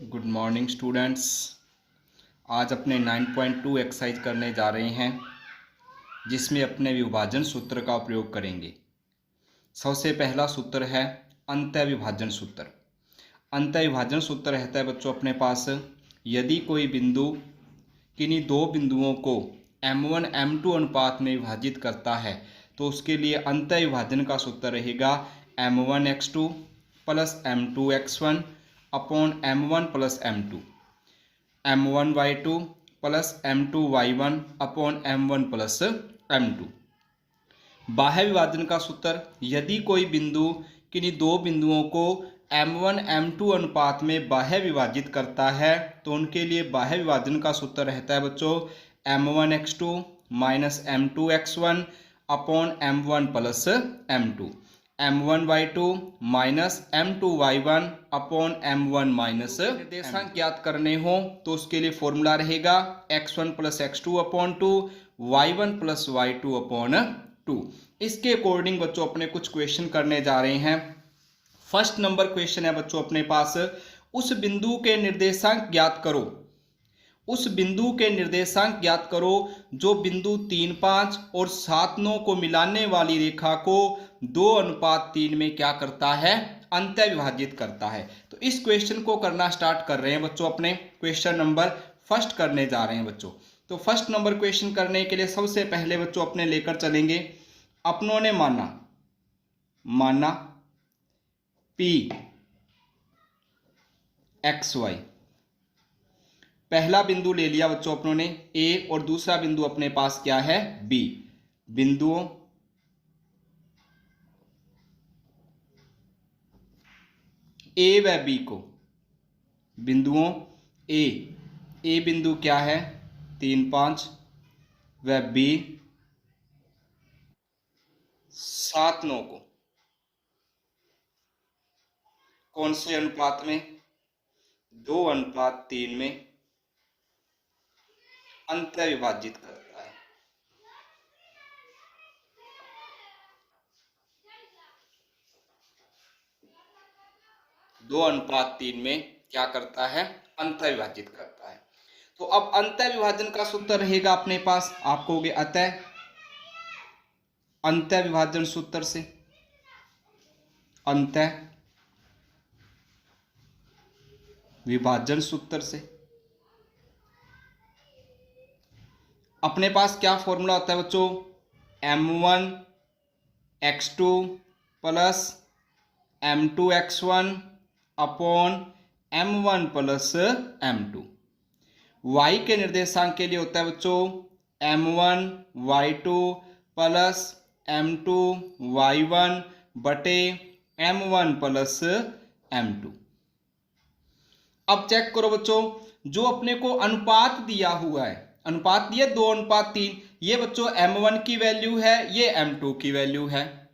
Good morning students. आज अपने 9.2 exercise करने जा रहे हैं जिसमें अपने विभाजन सूत्र का उपयोग करेंगे। सबसे पहला सूत्र है अंतः विभाजन सूत्र। अंतः विभाजन सूत्र रहता है बच्चों अपने पास, यदि कोई बिंदु किन्हीं दो बिंदुओं को m1 m2 अनुपात में विभाजित करता है तो उसके लिए अंतः विभाजन का सूत्र रहेगा m1x2 plus m2x1 upon m1 plus m2, m1y2 plus m2y1 upon m1 plus m2। बाह्य विभाजन का सूत्र, यदि कोई बिंदु किन्हीं दो बिंदुओं को m1 m2 अनुपात में बाह्य विभाजित करता है तो उनके लिए बाह्य विभाजन का सूत्र रहता है बच्चों m1x2 minus m2x1 upon m1 plus m2, m1y2 minus m2y1 upon m1 minus. निर्देशांक ज्ञात करने हो तो उसके लिए फॉर्मूला रहेगा x1 plus x2 upon 2, y1 plus y2 upon 2। इसके अकॉर्डिंग बच्चों अपने कुछ क्वेश्चन करने जा रहे हैं। फर्स्ट नंबर क्वेश्चन है बच्चों अपने पास, उस बिंदु के निर्देशांक ज्ञात करो। उस बिंदु के निर्देशांक ज्ञात करो जो बिंदु 3, 5 और 7, 9 को मिलाने वाली रेखा को 2:3 में क्या करता है, अंतः विभाजित करता है। तो इस क्वेश्चन को करना स्टार्ट कर रहे हैं बच्चों, अपने क्वेश्चन नंबर फर्स्ट करने जा रहे हैं बच्चों। तो फर्स्ट नंबर क्वेश्चन करने के लिए सबसे पहले बच्चों अपने लेकर चलेंगे, अपनों ने माना P XY। पहला बिंदु ले लिया बच्चों अपनों ने A और दूसरा बिंदु अपने पास क्या है B। बिंदुओं A व B को, बिंदुओं A बिंदु क्या है 3, 5 व B 7, 9 को कौन से अनुपात में, 2:3 में अंतः विभाजित करता है। दो अनुपात 3 में क्या करता है, अंतः विभाजित करता है। तो अब अंतः विभाजन का सूत्र रहेगा अपने पास, आप कहोगे अतः, अंतः विभाजन सूत्र से, अंतः विभाजन सूत्र से अपने पास क्या फॉर्मूला होता है बच्चों, m1x2 plus m2x1 upon m1 plus m2। y के निर्देशांक के लिए होता है बच्चों m1y2 प्लस m2y1 बटे m1 प्लस m2। अब चेक करो बच्चों, जो अपने को अनुपात दिया हुआ है, अनुपात दिया 2:3, ये बच्चों m1 की वैल्यू है, ये m2 की वैल्यू है,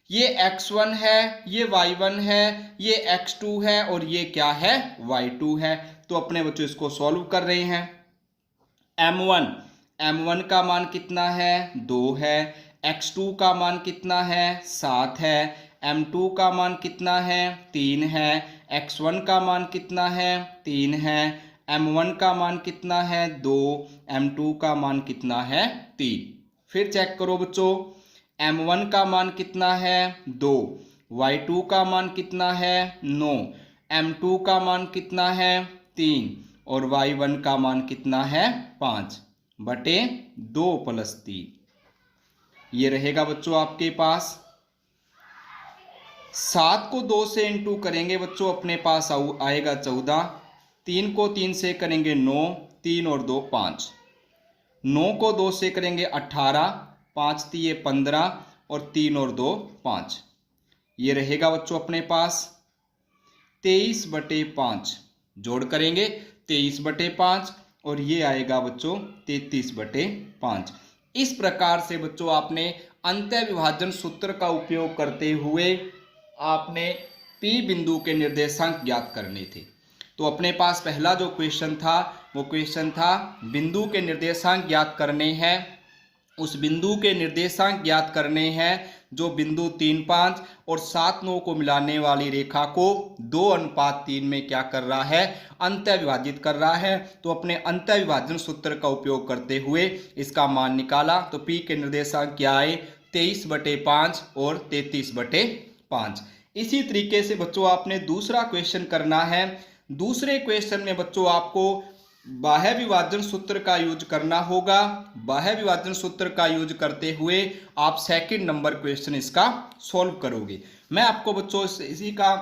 ये x1 है, ये y1 है, ये x2 है और ये क्या है y2 है। तो अपने बच्चों इसको सॉल्व कर रहे हैं। m1 का मान कितना है 2 है, x2 का मान कितना है 7 है, m2 का मान कितना है 3 है, x1 का मान कितना है 3 है, m1 का मान कितना है 2, m2 का मान कितना है 3। फिर चेक करो बच्चों, m1 का मान कितना है 2, y2 का मान कितना है 9, m2 का मान कितना है 3 और y1 का मान कितना है 5 बटे 2 प्लस 3। ये रहेगा बच्चों आपके पास। 7 को 2 से इंटू करेंगे बच्चों, अपने पास आएगा 14, 3 को 3 से करेंगे 9, 3 और 2 5, 9 को 2 से करेंगे 18, 5 तिये 15 और 3 और 2 5। ये रहेगा बच्चों अपने पास 23 बटे 5, जोड़ करेंगे 23 बटे 5 और ये आएगा बच्चों 33 बटे 5। इस प्रकार से बच्चों आपने अंतः विभाजन सूत्र का उपयोग करते हुए आपने P बिंदु के निर्देशांक ज्ञात करने थे। तो अपने पास पहला जो क्वेश्चन था वो क्वेश्चन था बिंदु के निर्देशांक ज्ञात करने हैं उस बिंदु के निर्देशांक ज्ञात करने हैं जो बिंदु 3, 5 और 7, 9 को मिलाने वाली रेखा को 2:3 में क्या कर रहा है, अंतः विभाजित कर रहा है। तो अपने अंतः विभाजन सूत्र का उपयोग करते हुए इसका मान निकाला। तो P के निर्देशांक क्या आए, 23/5 और 33/5। इसी तरीके से बच्चों आपने दूसरा क्वेश्चन करना है। दूसरे क्वेश्चन में बच्चों आपको बाह्य विभाजन सूत्र का यूज करना होगा। बाह्य विभाजन सूत्र का यूज करते हुए आप सेकंड नंबर क्वेश्चन इसका सॉल्व करोगे। मैं आपको बच्चों इसी का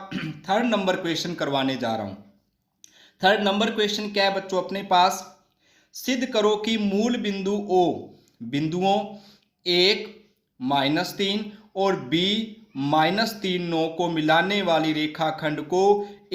थर्ड नंबर क्वेश्चन करवाने जा रहा हूं। थर्ड नंबर क्वेश्चन क्या है बच्चों अपने पास, सिद्ध करो कि मूल बिंदु O बिंदुओं 1, -3 और B -3, 9 को मिलाने वाली रेखाखंड को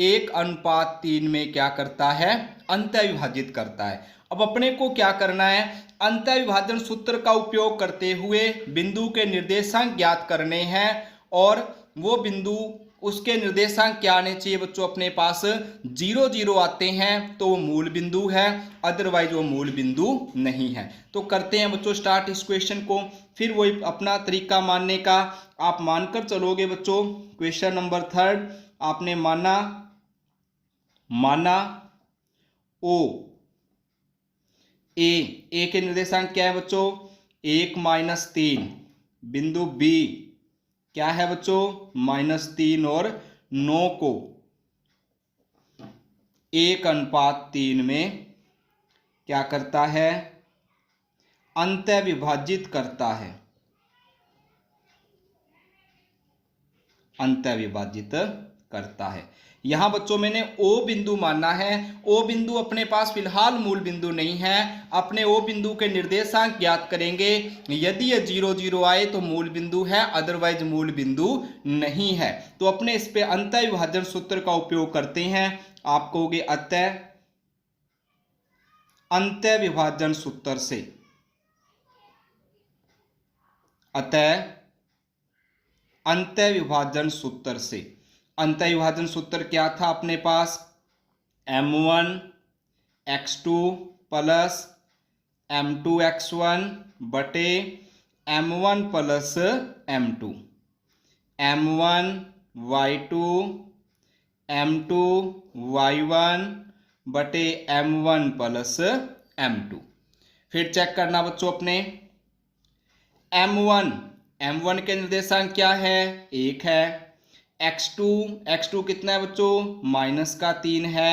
1:3 में क्या करता है, अंतः विभाजित करता है। अब अपने को क्या करना है, अंतः विभाजन सूत्र का उपयोग करते हुए बिंदु के निर्देशांक ज्ञात करने हैं और वो बिंदु उसके निर्देशांक क्या आने चाहिए बच्चों अपने पास, 0, 0 आते हैं तो वो मूल बिंदु है, अदरवाइज वो मूल बिंदु नहीं है। तो करते हैं बच्चों स्टार्ट इस क्वेश्चन को। फिर वही अपना तरीका मानने का, आप मानकर चलोगे बच्चों। क्वेश्चन नंबर थर्ड आपने माना ओ ए के निर्देशांक क्या है बच्चों, 1, -3। बिंदु बी क्या है बच्चों, -3 और 9 को 1:3 में क्या करता है, अंतः विभाजित करता है, अंतः विभाजित करता है। यहां बच्चों मैंने O बिंदु माना है। O बिंदु अपने पास फिलहाल मूल बिंदु नहीं है। अपने O बिंदु के निर्देशांक ज्ञात करेंगे। यदि ये 0, 0 आए तो मूल बिंदु है, अदरवाइज मूल बिंदु नहीं है। तो अपने इस पे अंतः विभाजन सूत्र का उपयोग करते हैं। आप कहोगे अंतः विभाजन सूत्र से, अंतः विभाजन सूत्र से। अंतः विभाजन सूत्र क्या था अपने पास, m1 x2 plus m2 x1 बटे m1 plus m2, m1 y2 m2 y1 बटे m1 प्लस m2। फिर चेक करना बच्चों अपने m1 के निर्देशांक क्या है, 1 है। x2 कितना है बच्चों, -3 है।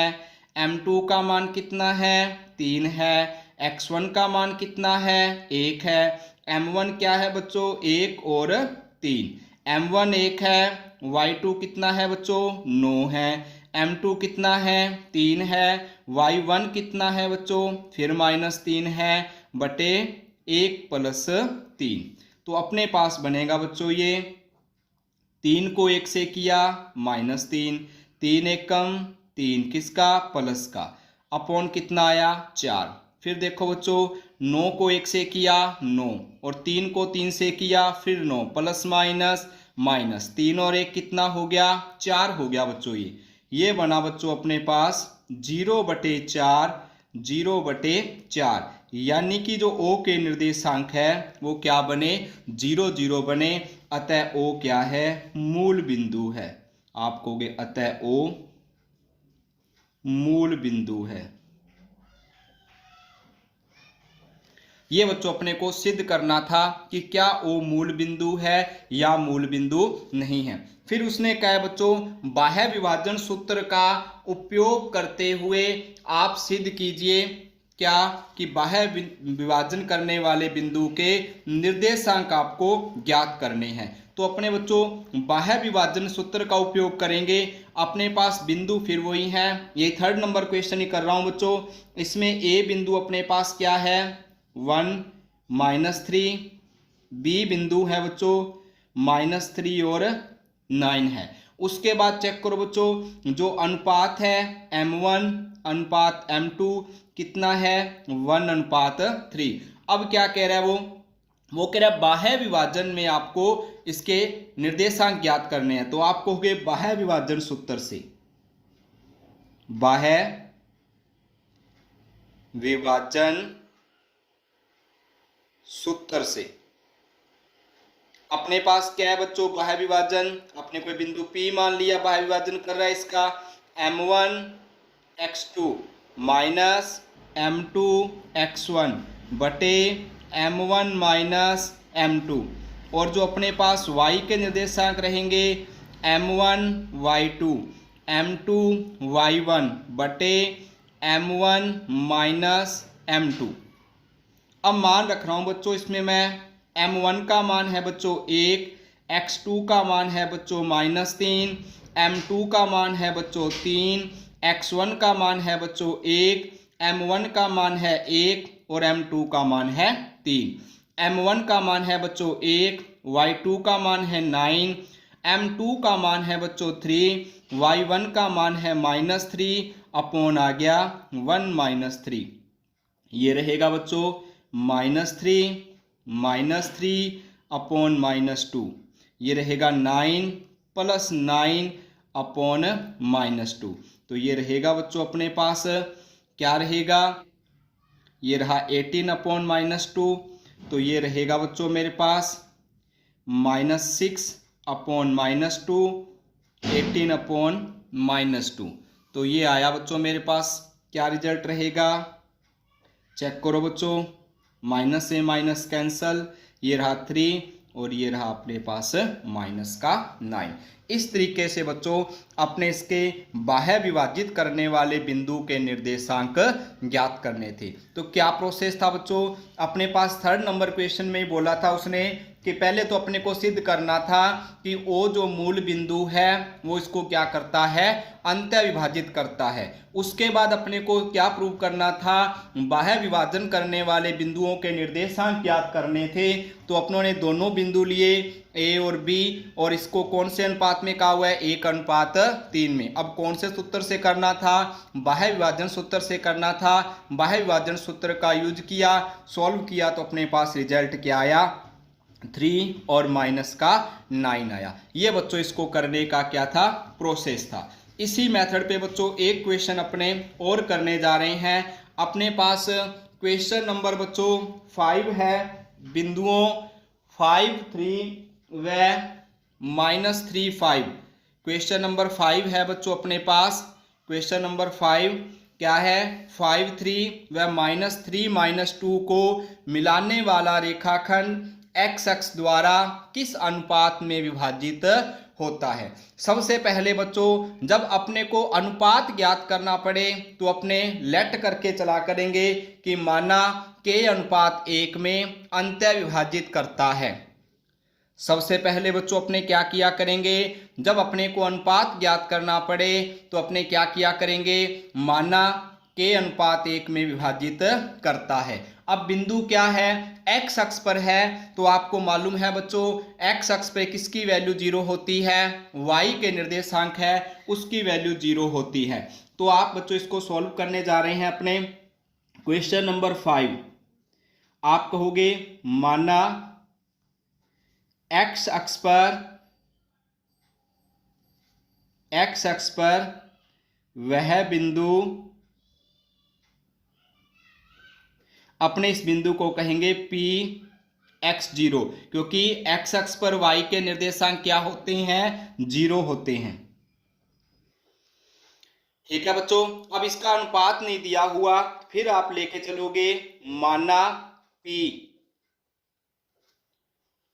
m2 का मान कितना है, 3 है। x1 का मान कितना है, 1 है। m1 क्या है बच्चों, 1 और 3। m1 1 है। y2 कितना है बच्चों, 9 है। m2 कितना है, 3 है। y1 कितना है बच्चों, फिर -3 है बटे 1 प्लस 3। तो अपने पास बनेगा बच्चों ये 3 को 1 से किया -3, 3 एकम 3 किसका, प्लस का, अपॉन कितना आया 4। फिर देखो बच्चों 9 को 1 से किया 9 और 3 को 3 से किया फिर 9, प्लस माइनस 3 और 1 कितना हो गया, 4 हो गया बच्चों। ये बना बच्चों अपने पास 0/4, 0/4। यानी कि जो O के निर्देशांक है वो क्या बने, 0, 0 बने। अतः O क्या है, मूल बिंदु है। आप कहोगे अतः O मूल बिंदु है। ये बच्चों अपने को सिद्ध करना था कि क्या O मूल बिंदु है या मूल बिंदु नहीं है। फिर उसने कहा बच्चों बाह्य विभाजन सूत्र का उपयोग करते हुए आप सिद्ध कीजिए क्या, कि बाह्य विभाजन करने वाले बिंदु के निर्देशांक आपको ज्ञात करने हैं। तो अपने बच्चों बाह्य विभाजन सूत्र का उपयोग करेंगे। अपने पास बिंदु फिर वही है, ये थर्ड नंबर क्वेश्चन ही कर रहा हूं बच्चों। इसमें ए बिंदु अपने पास क्या है, 1, -3। बी बिंदु है बच्चों -3 और 9 है। उसके बाद चेक करो बच्चों जो अनुपात है m1 अनुपात m2 कितना है, 1:3। अब क्या कह रहा है वो कह रहा है बाह्य विभाजन में आपको इसके निर्देशांक ज्ञात करने हैं। तो आप कहोगे बाह्य विभाजन सूत्र से, बाह्य विभाजन सूत्र से। अपने पास क्या है बच्चों, बाह्य विभाजन, अपने कोई बिंदु P मान लिया, बाह्य विभाजन कर रहा है इसका, m1 x2 minus m2 x1 बटे m1 माइनस m2, और जो अपने पास y के निर्देशांक रहेंगे m1 y2 m2 y1 बटे m1 माइनस m2। अब मान रख रहा हूं बच्चों इसमें मैं, m1 का मान है बच्चों 1, x2 का मान है बच्चों -3, m2 का मान है बच्चों 3, x1 का मान है बच्चों 1, m1 का मान है 1 और m2 का मान है 3। m1 का मान है बच्चों 1, y2 का मान है 9, m2 का मान है बच्चों 3, y1 का मान है -3 अपॉन आ गया 1 - 3। ये रहेगा बच्चों -3 अपॉन -2, ये रहेगा 9 + 9 अपॉन -2। तो ये रहेगा बच्चों अपने पास क्या रहेगा, ये रहा 18 अपॉन -2, तो ये रहेगा बच्चों मेरे पास -6 अपॉन -2, 18 अपॉन -2। तो ये आया बच्चों मेरे पास, क्या रिजल्ट रहेगा, चेक करो बच्चों, माइनस से माइनस कैंसल, ये रहा 3 और ये रहा अपने पास -9। इस तरीके से बच्चों अपने इसके बाह्य विभाजित करने वाले बिंदु के निर्देशांक ज्ञात करने थे। तो क्या प्रोसेस था बच्चों, अपने पास 3rd नंबर क्वेश्चन में ही बोला था उसने कि पहले तो अपने को सिद्ध करना था कि वो जो मूल बिंदु है वो इसको क्या करता है, अंत्य विभाजित करता है। उसके बाद अपने को क्या प्रूव करना था, बाह्य विभाजन करने वाले बिंदुओं के निर्देशांक ज्ञात करने थे। तो अपनों ने दोनों बिंदु लिए A और B, और इसको कौन से अनुपात में कहा हुआ है, 1:3 में। अब कौन से सूत्र से करना था, बाह्य विभाजन सूत्र से करना था। बाह्य विभाजन सूत्र का यूज किया, सॉल्व किया, तो अपने पास रिजल्ट क्या आया, 3 और -9 आया। ये बच्चों इसको करने का क्या था, प्रोसेस था। इसी मेथड पे बच्चों एक क्वेश्चन अपने और करने जा रहे हैं। अपने पास क्वेश्चन नंबर बच्चों 5 है, बिंदुओं 5, 3 व -3, 5। क्वेश्चन नंबर 5 है बच्चों अपने पास, क्वेश्चन नंबर 5 क्या है, 5, 3 व -3 - 2 को मिलाने वाला रेखाखंड x अक्ष द्वारा किस अनुपात में विभाजित होता है। सबसे पहले बच्चों जब अपने को अनुपात ज्ञात करना पड़े तो अपने लेट करके चला करेंगे कि माना k/1 में अंत्य विभाजित करता है। सबसे पहले बच्चों अपने क्या किया करेंगे, जब अपने को अनुपात ज्ञात करना पड़े तो अपने क्या किया करेंगे, माना k/1 में विभाजित करता है। अब बिंदु क्या है, x अक्ष पर है, तो आपको मालूम है बच्चों x अक्ष पे किसकी वैल्यू 0 होती है, y के निर्देशांक है उसकी वैल्यू 0 होती है। तो आप बच्चों इसको सॉल्व करने जा रहे हैं अपने क्वेश्चन नंबर 5। आप कहोगे माना x अक्ष पर वह बिंदु, अपने इस बिंदु को कहेंगे P(x0), क्योंकि x अक्ष पर y के निर्देशांक क्या होते हैं, 0 होते हैं। ठीक है बच्चों, अब इसका अनुपात नहीं दिया हुआ, फिर आप लेके चलोगे माना P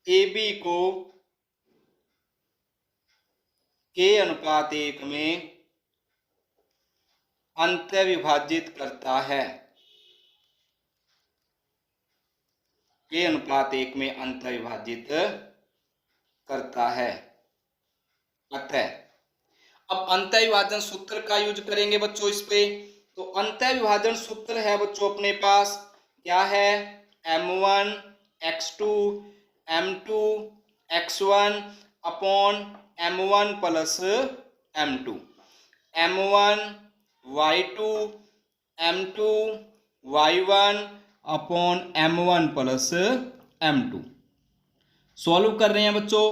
AB को k/1 में अंत्य विभाजित करता है, k/1 में अंत्य विभाजित करता है। अतः अब अंत्य विभाजन सूत्र का यूज करेंगे बच्चों इस पे। तो अंत्य विभाजन सूत्र है बच्चों अपने पास क्या है, m1 x2 m2 x1 upon m1 plus m2, m1 y2 m2 y1 upon m1 plus m2। Solve कर रहे हैं बच्चों,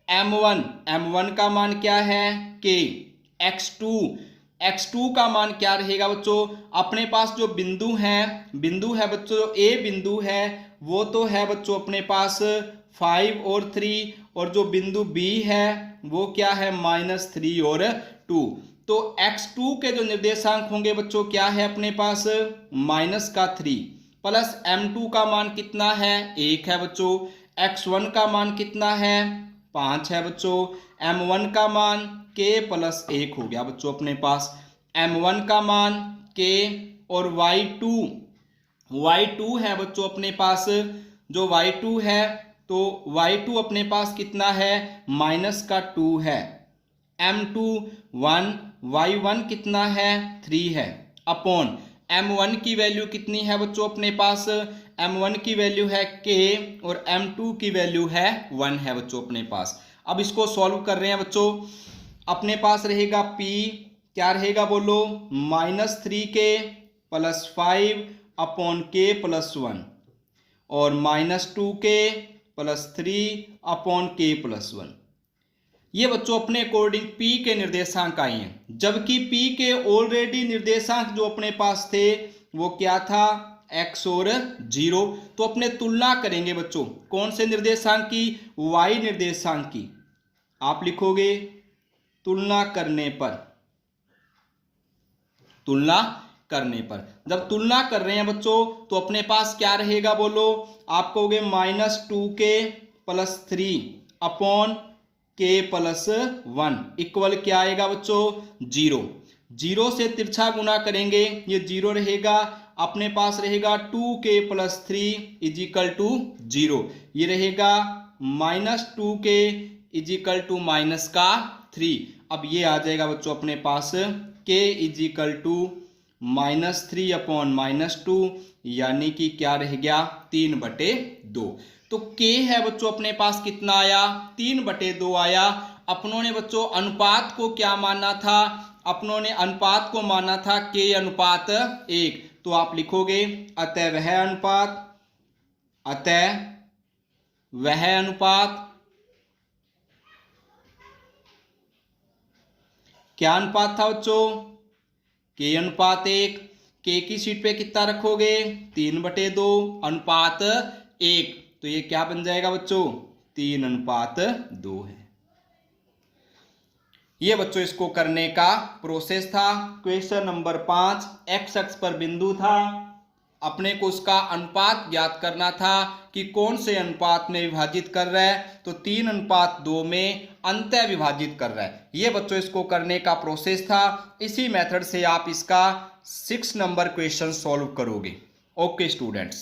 m1 का मान क्या है k, x2 का मान क्या रहेगा बच्चों, अपने पास जो बिंदु है बच्चों, a बिंदु है वो तो है बच्चों अपने पास 5 और 3, और जो बिंदु बी है वो क्या है -3 और 2। तो x2 के जो निर्देशांक होंगे बच्चों क्या है अपने पास -3 प्लस m2 का मान कितना है 1 है बच्चों, x1 का मान कितना है 5 है बच्चों, m1 का मान k प्लस 1 हो गया बच्चों अपने पास, m1 का मान k, और y2 है बच्चों अपने पास, जो y2 है तो y2 अपने पास कितना है -2 है, m2 1, y1 कितना है 3 है, अपॉन m1 की वैल्यू कितनी है बच्चों अपने पास, m1 की वैल्यू है k और m2 की वैल्यू है 1 है बच्चों अपने पास। अब इसको सॉल्व कर रहे हैं बच्चों, अपने पास रहेगा p क्या रहेगा बोलो -3k plus 5 upon k plus 1, और -2k plus 3 upon k plus 1। ये बच्चों अपने अकॉर्डिंग p के निर्देशांक आए हैं, जबकि p के ऑलरेडी निर्देशांक जो अपने पास थे वो क्या था x और 0। तो अपने तुलना करेंगे बच्चों कौन से निर्देशांक की, y निर्देशांक की। आप लिखोगे तुलना करने पर, तुलना करने पर, जब तुलना कर रहे हैं बच्चों तो अपने पास क्या रहेगा बोलो, आप कहोगे -2k plus 3 upon k plus 1 equal क्या आएगा बच्चों 0। 0 से तिरछा गुना करेंगे ये 0 रहेगा, अपने पास रहेगा 2k प्लस 3 इजिकल टू 0, ये रहेगा -2k इजिकल टू -3। अब ये आ जाएगा बच्चों अपने पास k इजिकल टू -3 अपॉन -2, यानी कि क्या रह गया 3/2। तो k है बच्चों अपने पास कितना आया 3/2 आया। अपनों ने बच्चों अनुपात को क्या माना था, अपनों ने अनुपात को माना था k अनुपात 1। तो आप लिखोगे अतः वह अनुपात क्या अनुपात था बच्चों k अनुपात 1। k की सीट पे कितना रखोगे 3/2 अनुपात 1, तो ये क्या बन जाएगा बच्चों 3/2 है। ये बच्चों इसको करने का प्रोसेस था। क्वेश्चन नंबर 5, x अक्ष पर बिंदु था, अपने को उसका अनुपात ज्ञात करना था कि कौन से अनुपात में विभाजित कर रहा है, तो 3/2 में अंतः विभाजित कर रहा है। ये बच्चों इसको करने का प्रोसेस था। इसी मेथड से आप इसका 6 नंबर क्वेश्चन सॉल्व करोगे। Okay students.